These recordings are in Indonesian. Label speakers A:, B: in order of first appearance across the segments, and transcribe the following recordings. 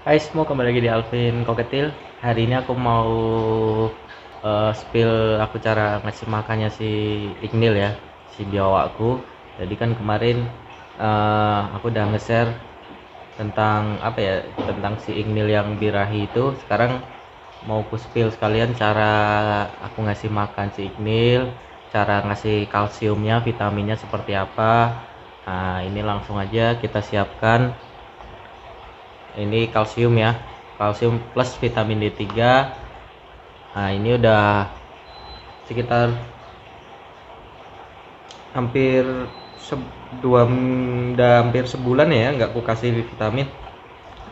A: Hai semua, kembali lagi di Alvin Koketil. Hari ini aku mau spill aku cara ngasih makannya si Ignil ya, si biawakku. Jadi kan kemarin aku udah nge-share tentang apa ya, tentang si Ignil yang birahi itu. Sekarang mau ku spill sekalian cara aku ngasih makan si Ignil, cara ngasih kalsiumnya, vitaminnya seperti apa. Nah, ini langsung aja kita siapkan. Ini kalsium ya, kalsium plus vitamin D3. Nah, ini udah sekitar hampir se dua udah hampir sebulan ya nggak ku kasih vitamin.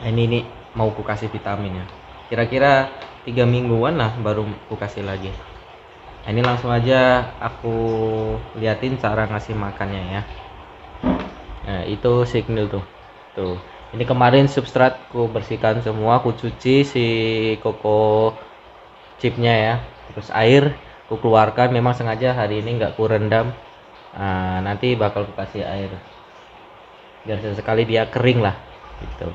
A: Nah, ini mau ku kasih vitamin ya, kira-kira 3 mingguan lah baru ku kasih lagi. Nah, ini langsung aja aku liatin cara ngasih makannya ya. Nah, itu signal tuh, ini kemarin substrat ku bersihkan semua, ku cuci si koko chipnya ya, terus air ku keluarkan. Memang sengaja hari ini nggak ku rendam. Nah, nanti bakal ku kasih air biar sesekali dia kering lah gitu.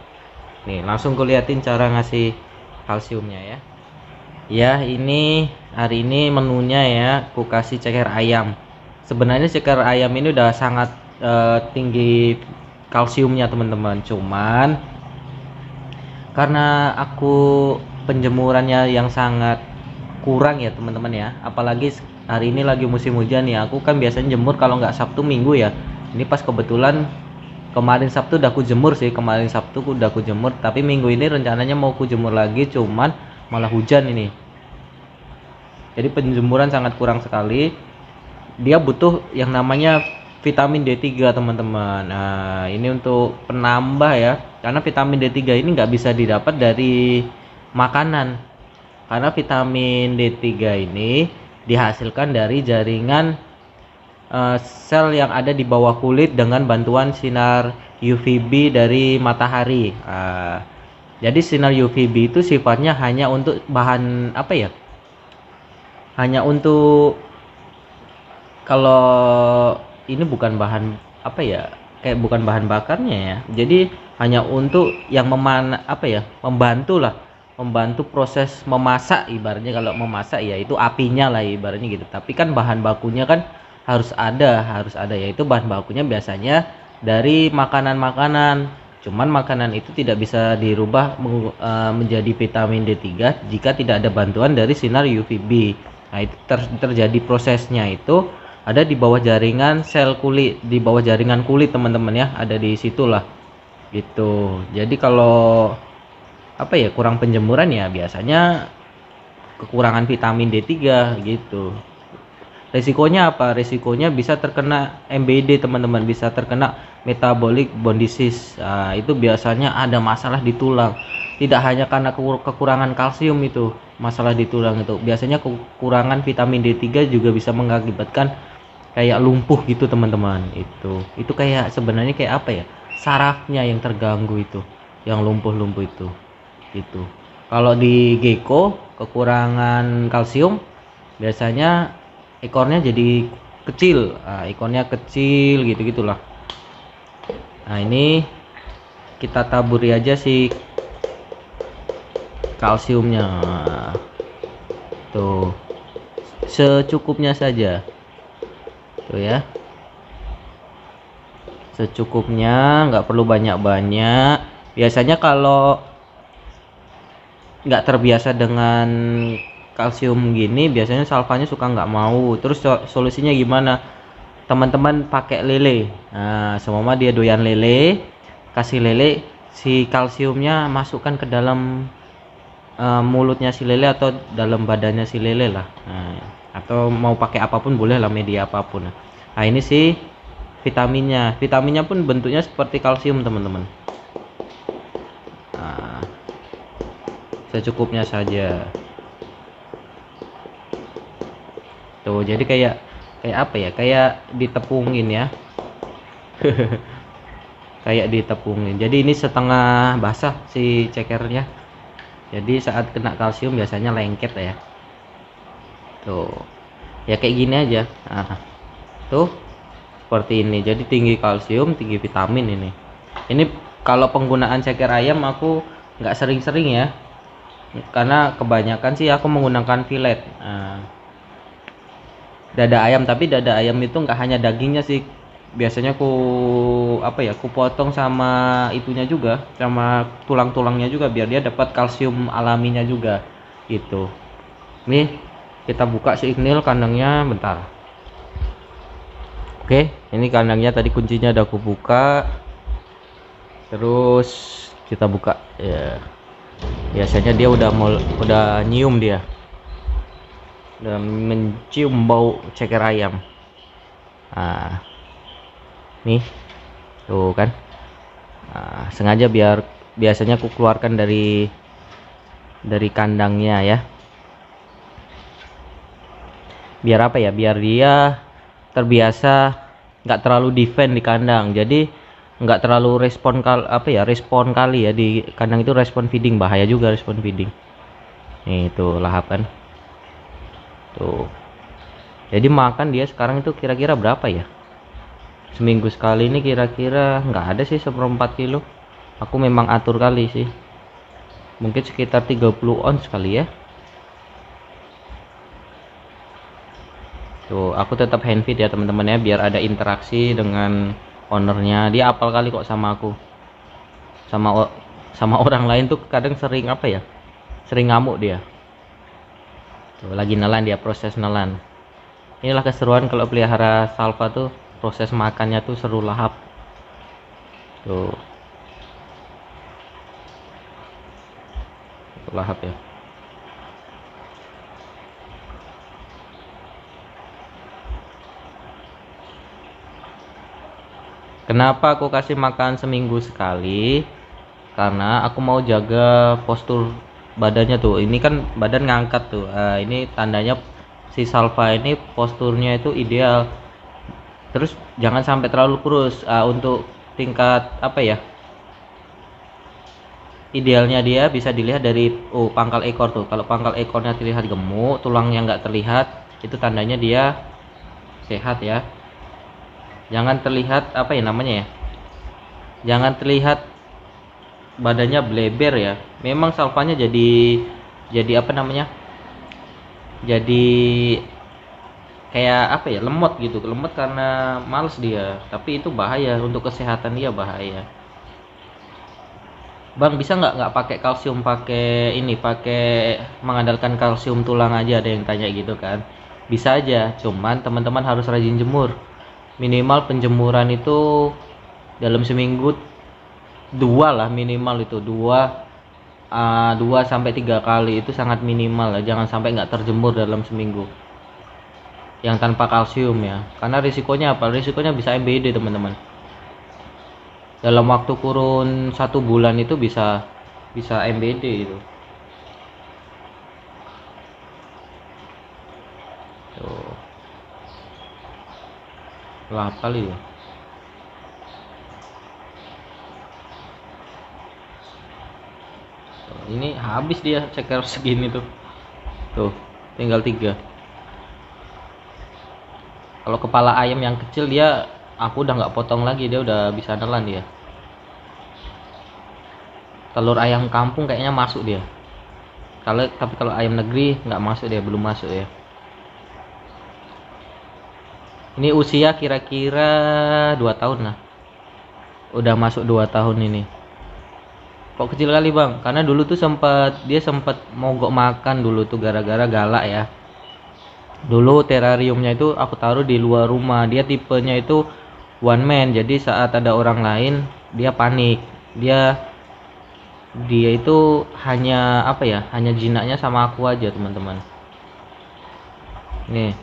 A: Nih langsung kuliatin cara ngasih kalsiumnya ya. Ya, ini hari ini menunya ya, ku kasih ceker ayam. Sebenarnya ceker ayam ini udah sangat tinggi kalsiumnya teman-teman, cuman karena aku penjemurannya yang sangat kurang ya teman-teman ya, apalagi hari ini lagi musim hujan ya. Aku kan biasanya jemur kalau nggak Sabtu Minggu ya, ini pas kebetulan kemarin Sabtu udah aku jemur sih, kemarin Sabtu udah aku jemur, tapi minggu ini rencananya mau aku jemur lagi, cuman malah hujan ini, jadi penjemuran sangat kurang sekali. Dia butuh yang namanya vitamin D3 teman-teman. Nah, ini untuk penambah ya, karena vitamin D3 ini nggak bisa didapat dari makanan, karena vitamin D3 ini dihasilkan dari jaringan sel yang ada di bawah kulit dengan bantuan sinar UVB dari matahari. Jadi sinar UVB itu sifatnya hanya untuk bahan apa ya, hanya untuk, kalau ini bukan bahan apa ya, kayak bukan bahan bakarnya ya, jadi hanya untuk yang apa ya, membantu lah, membantu proses memasak. Ibaratnya kalau memasak ya itu apinya lah ibaratnya gitu, tapi kan bahan bakunya kan harus ada yaitu bahan bakunya biasanya dari makanan-makanan. Cuman makanan itu tidak bisa dirubah menjadi vitamin D3 jika tidak ada bantuan dari sinar UVB. Nah, itu terjadi prosesnya itu ada di bawah jaringan sel kulit, di bawah jaringan kulit teman-teman ya, ada di situlah gitu. Jadi kalau apa ya, kurang penjemuran ya biasanya kekurangan vitamin D3 gitu. Resikonya apa? Resikonya bisa terkena MBD teman-teman, bisa terkena metabolic bone disease. Nah, itu biasanya ada masalah di tulang. Tidak hanya karena kekurangan kalsium itu, masalah di tulang itu. Biasanya kekurangan vitamin D3 juga bisa mengakibatkan kayak lumpuh gitu teman-teman. Itu kayak sebenarnya kayak apa ya? Sarafnya yang terganggu itu, yang lumpuh-lumpuh itu. Gitu. Kalau di gecko kekurangan kalsium biasanya ekornya jadi kecil. Nah, ekornya kecil gitu gitulah. Nah, ini kita taburi aja si kalsiumnya tuh, secukupnya saja tuh ya, secukupnya, nggak perlu banyak-banyak. Biasanya kalau nggak terbiasa dengan kalsium gini, biasanya salvanya suka nggak mau. Terus solusinya gimana teman-teman? Pakai lele. Nah, semua dia doyan lele, kasih lele, si kalsiumnya masukkan ke dalam mulutnya si lele atau dalam badannya si lele lah. Nah, atau mau pakai apapun boleh lah, media apapun. Nah, ini sih vitaminnya pun bentuknya seperti kalsium teman-teman. Nah, secukupnya saja tuh, jadi kayak apa ya, kayak ditepungin ya. Kayak ditepungin, jadi ini setengah basah si cekernya, jadi saat kena kalsium biasanya lengket ya. Tuh ya kayak gini aja. Nah, tuh seperti ini, jadi tinggi kalsium tinggi vitamin. Ini kalau penggunaan ceker ayam aku nggak sering-sering ya, karena kebanyakan sih aku menggunakan fillet. Dada ayam, tapi dada ayam itu nggak hanya dagingnya sih, biasanya ku potong sama itunya juga, sama tulang-tulangnya juga, biar dia dapat kalsium alaminya juga gitu. Nih kita buka si Ignil kandangnya bentar. Oke, ini kandangnya tadi kuncinya udah aku buka, terus kita buka ya. Biasanya dia udah nyium, dia udah mencium bau ceker ayam. Nih tuh kan, sengaja biasanya aku keluarkan dari kandangnya ya, biar apa ya, biar dia terbiasa nggak terlalu defend di kandang, jadi nggak terlalu respon kali ya di kandang itu. Respon feeding bahaya juga, respon feeding. Nih tuh lahap kan tuh. Jadi makan dia sekarang itu kira-kira berapa ya, seminggu sekali ini kira-kira nggak ada sih 1/4 kilo. Aku memang atur kali sih, mungkin sekitar 30 ons kali ya. Tuh aku tetap hand feed ya teman-teman ya, biar ada interaksi dengan ownernya. Dia apal kali kok sama aku, sama orang lain tuh kadang sering sering ngamuk dia. Tuh lagi nelan dia, proses nelan. Inilah keseruan kalau pelihara salva tuh, proses makannya tuh seru, lahap tuh. Lahap ya. Kenapa aku kasih makan seminggu sekali? Karena aku mau jaga postur badannya tuh. Ini kan badan ngangkat tuh. Ini tandanya si salva ini posturnya itu ideal. Terus jangan sampai terlalu kurus. Untuk tingkat idealnya dia bisa dilihat dari pangkal ekor tuh. Kalau pangkal ekornya terlihat gemuk, tulangnya nggak terlihat, itu tandanya dia sehat ya. Jangan terlihat jangan terlihat badannya bleber ya. Memang salvanya jadi jadi kayak lemot gitu, lemot karena males dia, tapi itu bahaya untuk kesehatan dia, bahaya. Bang, bisa nggak pakai kalsium, pakai mengandalkan kalsium tulang aja, ada yang tanya gitu kan. Bisa aja, cuman teman-teman harus rajin jemur. Minimal penjemuran itu dalam seminggu 2 lah, minimal itu 2 sampai 3 kali, itu sangat minimal ya. Jangan sampai nggak terjemur dalam seminggu yang tanpa kalsium ya, karena risikonya risikonya bisa MBD teman-teman. Dalam waktu kurun 1 bulan itu bisa MBD itu tuh. Lahap kali ya. Ini habis dia ceker segini tuh tinggal 3. Kalau kepala ayam yang kecil dia aku udah nggak potong lagi, dia udah bisa nelan dia. Telur ayam kampung kayaknya masuk dia, tapi kalau ayam negeri nggak masuk dia, belum masuk ya. Ini usia kira-kira 2 tahun lah. Udah masuk 2 tahun ini. Kok kecil kali bang? Karena dulu tuh dia sempat mogok makan dulu tuh, gara-gara galak ya. Dulu terariumnya itu aku taruh di luar rumah. Dia tipenya itu one man, jadi saat ada orang lain dia panik. Dia itu hanya hanya jinaknya sama aku aja teman-teman. Nih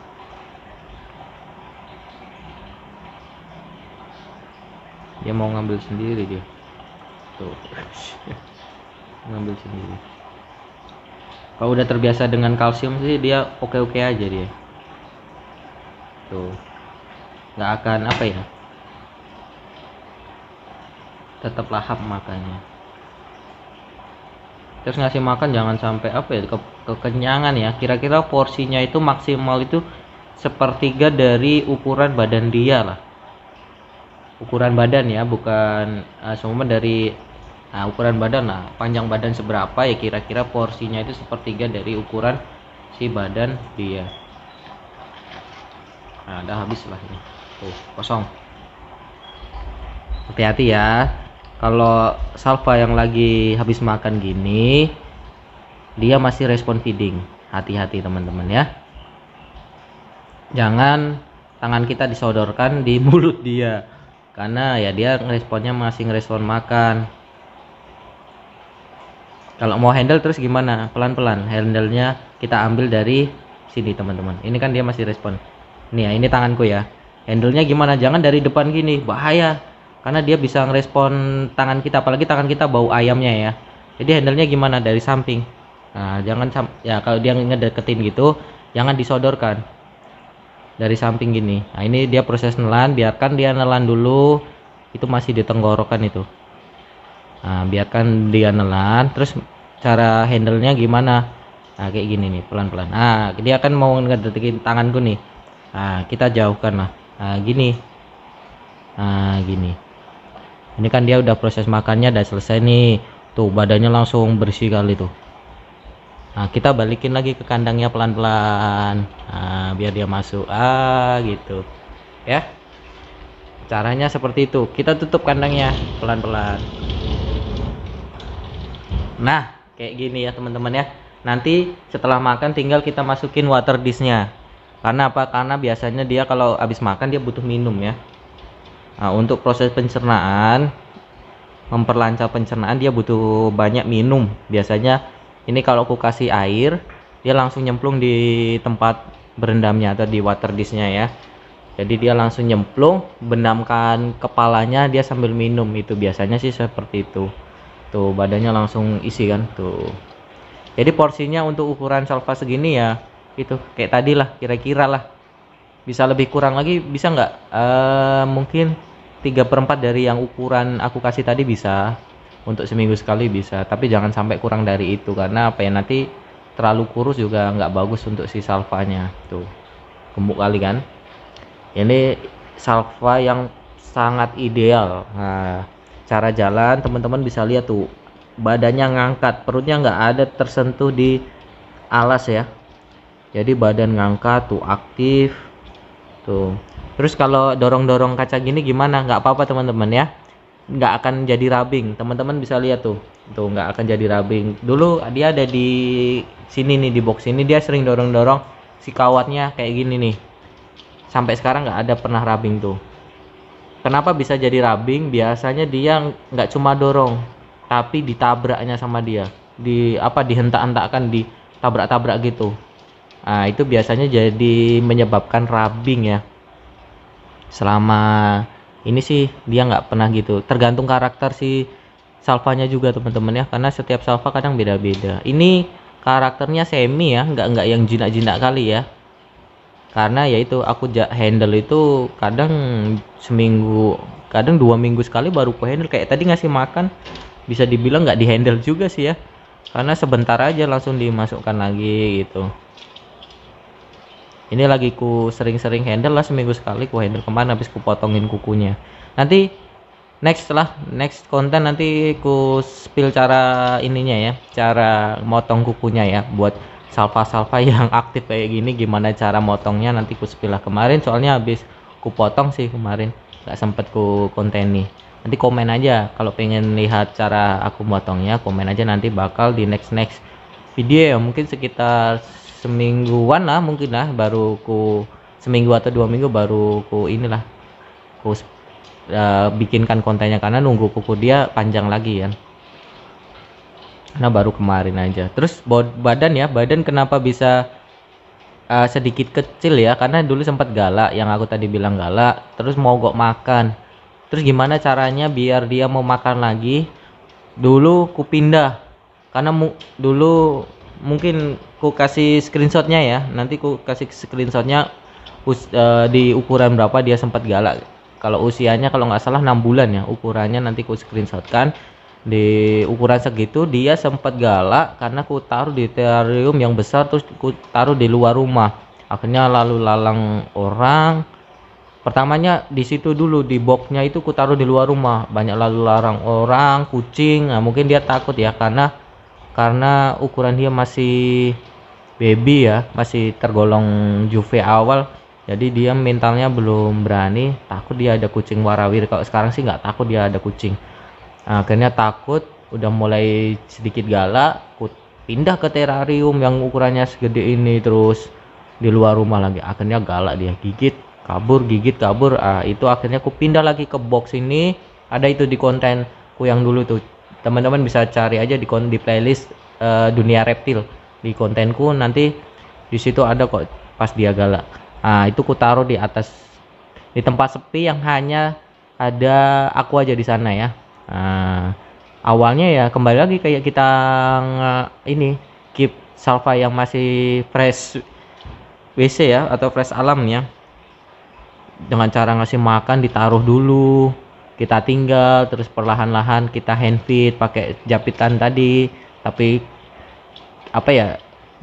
A: dia mau ngambil sendiri dia tuh. Ngambil sendiri. Kalau udah terbiasa dengan kalsium sih dia oke-oke aja dia tuh, nggak akan tetap lahap makannya. Terus ngasih makan jangan sampai kekenyangan ya. Kira-kira porsinya itu maksimal itu 1/3 dari ukuran badan dia lah. Ukuran badan ya, bukan semua dari Nah, ukuran badan, nah panjang badan seberapa ya, kira-kira porsinya itu sepertiga dari ukuran si badan dia. Nah, udah habis lah ini. Tuh, kosong. Hati-hati ya. Kalau salva yang lagi habis makan gini, dia masih respon feeding. Hati-hati teman-teman ya. Jangan tangan kita disodorkan di mulut dia. Karena ya dia responnya masih ngerespon makan. Kalau mau handle terus gimana? Pelan-pelan. Handle-nya kita ambil dari sini teman-teman. Ini kan dia masih respon. Nih ya, ini tanganku ya. Handle-nya gimana? Jangan dari depan gini, bahaya. Karena dia bisa ngerespon tangan kita, apalagi tangan kita bau ayamnya ya. Jadi handle-nya gimana? Dari samping. Nah, jangan ya kalau dia ngedeketin gitu, jangan disodorkan. Dari samping gini. Nah, ini dia proses nelan, biarkan dia nelan dulu. Itu masih di tenggorokan itu. Nah, biarkan dia nelan, terus cara handle-nya gimana? Nah, kayak gini nih, pelan-pelan. Nah, dia akan mau ngedeketin tanganku nih. Nah, kita jauhkan lah. Nah, gini. Nah, gini. Ini kan dia udah proses makannya udah selesai nih. Tuh, badannya langsung bersih kali tuh. Nah, kita balikin lagi ke kandangnya pelan-pelan. Nah, biar dia masuk. Gitu. Ya. Caranya seperti itu. Kita tutup kandangnya pelan-pelan. Nah, kayak gini ya teman-teman ya. Nanti setelah makan tinggal kita masukin water dish-nya. Karena apa? Karena biasanya dia kalau habis makan dia butuh minum ya. Nah, untuk proses pencernaan, memperlancar pencernaan dia butuh banyak minum. Biasanya ini kalau aku kasih air, dia langsung nyemplung di tempat berendamnya atau di water dish-nya ya. Jadi dia langsung nyemplung, benamkan kepalanya, dia sambil minum. Itu biasanya sih seperti itu. Tuh, badannya langsung isi kan tuh. Jadi porsinya untuk ukuran salva segini ya itu kayak tadi lah, kira-kira lah. Bisa lebih kurang lagi bisa nggak? Mungkin 3/4 dari yang ukuran aku kasih tadi bisa. Untuk seminggu sekali bisa, tapi jangan sampai kurang dari itu karena apa ya, nanti terlalu kurus juga nggak bagus untuk si salvanya. Tuh, gemuk kali kan. Ini salva yang sangat ideal. Nah, cara jalan teman-teman bisa lihat tuh, badannya ngangkat, perutnya nggak ada tersentuh di alas ya. Jadi badan ngangkat tuh, aktif tuh. Terus kalau dorong-dorong kaca gini gimana? Nggak apa-apa teman-teman ya, nggak akan jadi rubbing. Teman-teman bisa lihat tuh nggak akan jadi rubbing. Dulu dia ada di sini nih, di box ini dia sering dorong-dorong si kawatnya kayak gini nih. Sampai sekarang nggak ada pernah rubbing tuh. Kenapa bisa jadi rubbing? Biasanya dia nggak cuma dorong, tapi ditabraknya sama dia. Dihentak-hentakkan, ditabrak-tabrak gitu. Nah, itu biasanya jadi menyebabkan rubbing ya. Selama ini sih dia nggak pernah gitu. Tergantung karakter si salvanya juga teman-teman ya, karena setiap salva kadang beda-beda. Ini karakternya semi ya, nggak yang jinak-jinak kali ya. Karena yaitu aku handle itu kadang seminggu, kadang 2 minggu sekali baru ku handle. Kayak tadi ngasih makan bisa dibilang nggak di handle juga sih ya, karena sebentar aja langsung dimasukkan lagi gitu. Ini lagi ku sering-sering handle lah, seminggu sekali ku handle. Kemarin habis ku potongin kukunya. Nanti next konten nanti ku spill cara ininya ya, cara motong kukunya ya, buat salva-salva yang aktif kayak gini gimana cara motongnya nanti ku spill lah. Kemarin soalnya habis ku potong sih kemarin, nggak sempet ku konteni. Nanti komen aja kalau pengen lihat cara aku motongnya, komen aja, nanti bakal di next video ya, mungkin sekitar semingguan lah mungkin lah, baru ku seminggu atau 2 minggu baru ku inilah ku bikinkan kontennya, karena nunggu kuku dia panjang lagi kan. Nah, baru kemarin aja. Terus badan ya, badan kenapa bisa sedikit kecil ya, karena dulu sempat galak, yang aku tadi bilang galak, terus mogok makan. Terus gimana caranya biar dia mau makan lagi? Dulu ku pindah, karena dulu mungkin ku kasih screenshotnya ya, nanti ku kasih screenshotnya di ukuran berapa dia sempat galak. Kalau usianya kalau nggak salah 6 bulan ya ukurannya, nanti ku screenshotkan. Di ukuran segitu dia sempat galak karena ku taruh di terrarium yang besar, terus ku taruh di luar rumah. Akhirnya lalu lalang orang Pertamanya di situ dulu, di boxnya itu ku taruh di luar rumah, banyak lalu larang orang, kucing. Nah, mungkin dia takut ya, karena ukuran dia masih baby ya, masih tergolong juve awal, jadi dia mentalnya belum berani, takut dia ada kucing warawiri. Kalau sekarang sih nggak takut dia ada kucing. Nah, akhirnya takut, udah mulai sedikit galak, ku pindah ke terarium yang ukurannya segede ini, terus di luar rumah lagi. Akhirnya galak dia, gigit kabur, gigit kabur. Itu akhirnya ku pindah lagi ke box ini. Ada itu di kontenku yang dulu tuh, teman-teman bisa cari aja di playlist dunia reptil. Di kontenku nanti di situ ada kok pas dia galak. Itu ku taruh di atas, di tempat sepi yang hanya ada aku aja di sana ya. Awalnya ya kembali lagi kayak kita ini keep salva yang masih fresh WC ya, atau fresh alamnya, dengan cara ngasih makan ditaruh dulu, kita tinggal, terus perlahan-lahan kita hand feed pakai japitan tadi, tapi apa ya,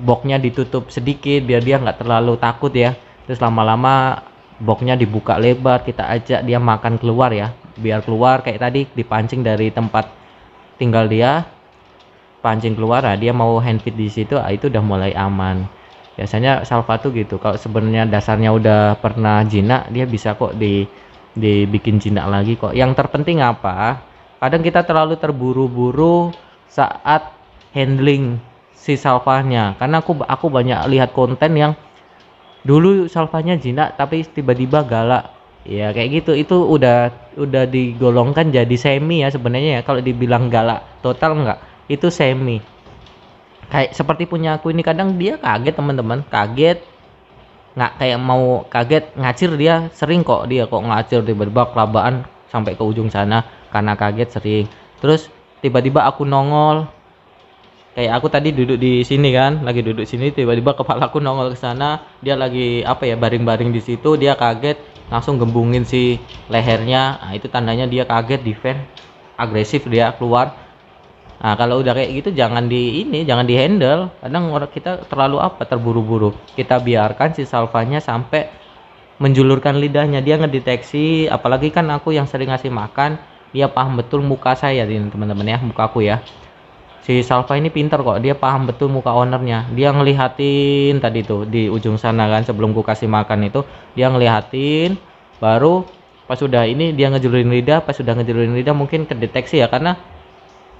A: boxnya ditutup sedikit biar dia nggak terlalu takut ya. Terus lama-lama boxnya dibuka lebar, kita ajak dia makan keluar ya, biar keluar kayak tadi, dipancing dari tempat tinggal dia, pancing keluar. Dia mau hand feed di situ, itu udah mulai aman. Biasanya salva tuh gitu, kalau sebenarnya dasarnya udah pernah jinak, dia bisa kok dibikin jinak lagi kok. Yang terpenting apa, kadang kita terlalu terburu-buru saat handling si salvanya, karena aku banyak lihat konten yang dulu salvanya jinak tapi tiba-tiba galak ya, kayak gitu. Itu udah digolongkan jadi semi ya sebenarnya ya. Kalau dibilang galak total enggak, itu semi. Kayak seperti punya aku ini, kadang dia kaget teman-teman, kaget, nggak kayak mau kaget ngacir, dia sering kok, dia kok ngacir tiba-tiba kelabaan sampai ke ujung sana karena kaget sering. Terus tiba-tiba aku nongol, kayak aku tadi duduk di sini kan, lagi duduk sini, tiba-tiba kepala aku nongol ke sana, dia lagi apa ya, baring-baring di situ, dia kaget langsung gembungin si lehernya. Itu tandanya dia kaget, defend agresif, dia keluar. Kalau udah kayak gitu jangan jangan di handle. Kadang orang kita terlalu terburu-buru, kita biarkan si salvanya sampai menjulurkan lidahnya, dia ngedeteksi. Apalagi kan aku yang sering ngasih makan, dia paham betul muka saya ini teman-teman ya, muka aku ya. Si salva ini pinter kok, dia paham betul muka ownernya. Dia ngelihatin tadi tuh di ujung sana kan, sebelum ku kasih makan itu dia ngelihatin, baru pas sudah ini dia ngejulurin lidah. Pas sudah ngejulurin lidah mungkin kedeteksi ya, karena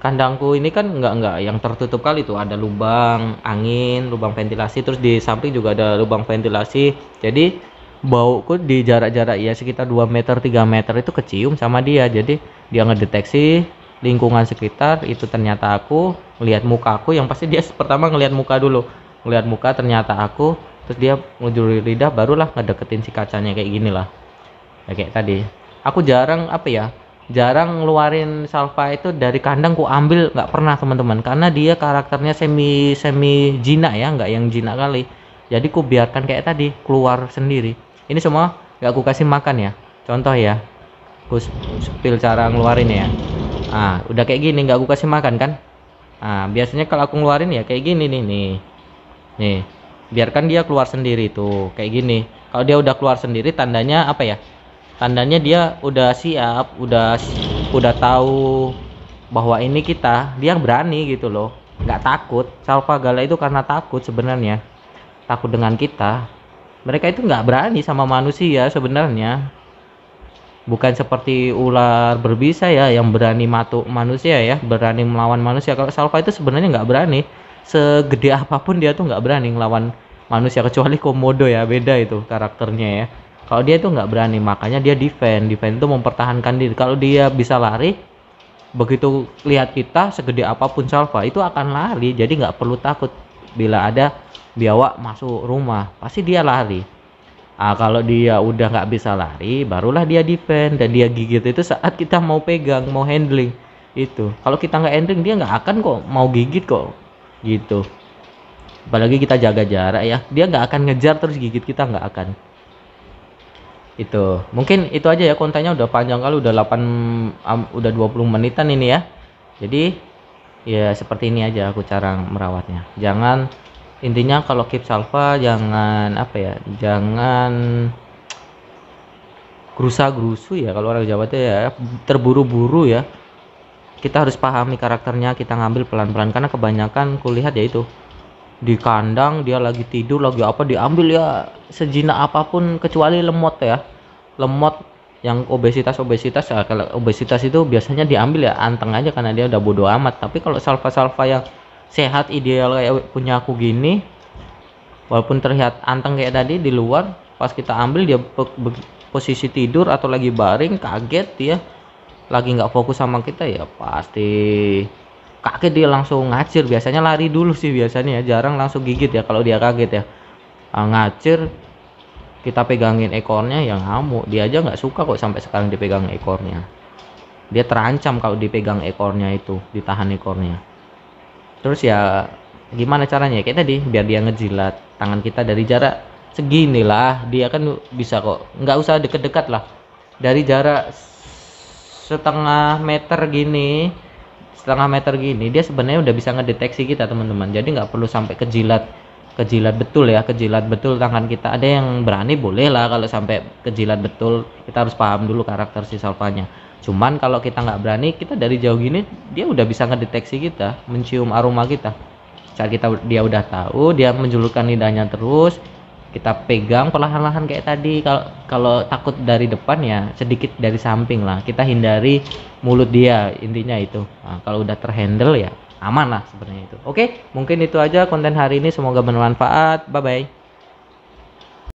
A: kandangku ini kan enggak yang tertutup kali tuh, ada lubang angin, lubang ventilasi, terus di samping juga ada lubang ventilasi. Jadi bauku di jarak-jarak ya sekitar 2 meter 3 meter itu kecium sama dia. Jadi dia ngedeteksi lingkungan sekitar itu, ternyata aku ngelihat muka aku, yang pasti dia pertama ngelihat muka dulu, ngelihat muka ternyata aku, terus dia ngejulurin lidah, barulah ngedeketin si kacanya kayak gini lah ya. Kayak tadi aku jarang ngeluarin salva itu dari kandang, ku ambil nggak pernah teman-teman, karena dia karakternya semi jinak ya, nggak yang jinak kali. Jadi ku biarkan kayak tadi keluar sendiri. Ini semua nggak ku kasih makan ya, contoh ya, ku spill cara ngeluarin ya. Udah kayak gini nggak aku kasih makan kan. Biasanya kalau aku ngeluarin ya kayak gini nih, biarkan dia keluar sendiri tuh kayak gini. Kalau dia udah keluar sendiri, tandanya apa ya, tandanya dia udah siap, udah tahu bahwa ini dia berani gitu loh, nggak takut. Salva gala itu karena takut sebenarnya, takut dengan kita. Mereka itu nggak berani sama manusia sebenarnya, bukan seperti ular berbisa ya yang berani matuk manusia ya, berani melawan manusia. Kalau salva itu sebenarnya nggak berani, segede apapun dia tuh nggak berani ngelawan manusia, kecuali komodo ya, beda itu karakternya ya. Kalau dia itu nggak berani, makanya dia defend itu mempertahankan diri. Kalau dia bisa lari, begitu lihat kita segede apapun salva itu akan lari, jadi nggak perlu takut. Bila ada biawak masuk rumah, pasti dia lari. Kalau dia udah nggak bisa lari, barulah dia defend, dan dia gigit itu saat kita mau pegang, mau handling itu. Kalau kita nggak handling, dia nggak akan kok mau gigit kok gitu. Apalagi kita jaga jarak ya, dia nggak akan ngejar terus gigit kita, nggak akan. Itu mungkin itu aja ya, kontennya udah panjang kali, udah 20 menitan ini ya. Jadi ya seperti ini aja aku cara merawatnya. Intinya kalau keep salva jangan jangan gerusa-gerusu ya kalau orang Jawa tuh ya, terburu-buru ya. Kita harus pahami karakternya, kita ngambil pelan-pelan karena kebanyakan kulihat ya itu di kandang dia lagi tidur lagi apa diambil ya sejinak apapun kecuali lemot ya. Lemot yang obesitas ya, kalau obesitas itu biasanya diambil ya anteng aja karena dia udah bodo amat. Tapi kalau salva-salva yang sehat ideal kayak punya aku gini, walaupun terlihat anteng kayak tadi di luar, pas kita ambil dia posisi tidur atau lagi baring kaget dia lagi nggak fokus sama kita ya pasti kaget, dia langsung ngacir. Biasanya lari dulu sih biasanya ya, jarang langsung gigit ya kalau dia kaget ya. Ngacir, kita pegangin ekornya yang ngamuk. Dia aja nggak suka kok sampai sekarang dipegang ekornya. Dia terancam kalau dipegang ekornya itu, ditahan ekornya. Terus ya gimana caranya kayak tadi biar dia ngejilat tangan kita dari jarak segini lah, dia kan bisa kok, nggak usah deket-deket lah, dari jarak setengah meter gini dia sebenarnya udah bisa ngedeteksi kita teman-teman. Jadi nggak perlu sampai kejilat betul ya, kejilat betul tangan kita. Ada yang berani boleh lah, kalau sampai kejilat betul kita harus paham dulu karakter si salvanya. Cuman kalau kita nggak berani, kita dari jauh gini dia udah bisa ngedeteksi kita, mencium aroma kita. Saat dia udah tahu, dia menjulurkan lidahnya terus, kita pegang perlahan-lahan kayak tadi. Kalau takut dari depan ya sedikit dari samping lah, kita hindari mulut dia, intinya itu. Nah, kalau udah terhandle ya aman lah sebenarnya itu. Oke, mungkin itu aja konten hari ini, semoga bermanfaat. Bye bye.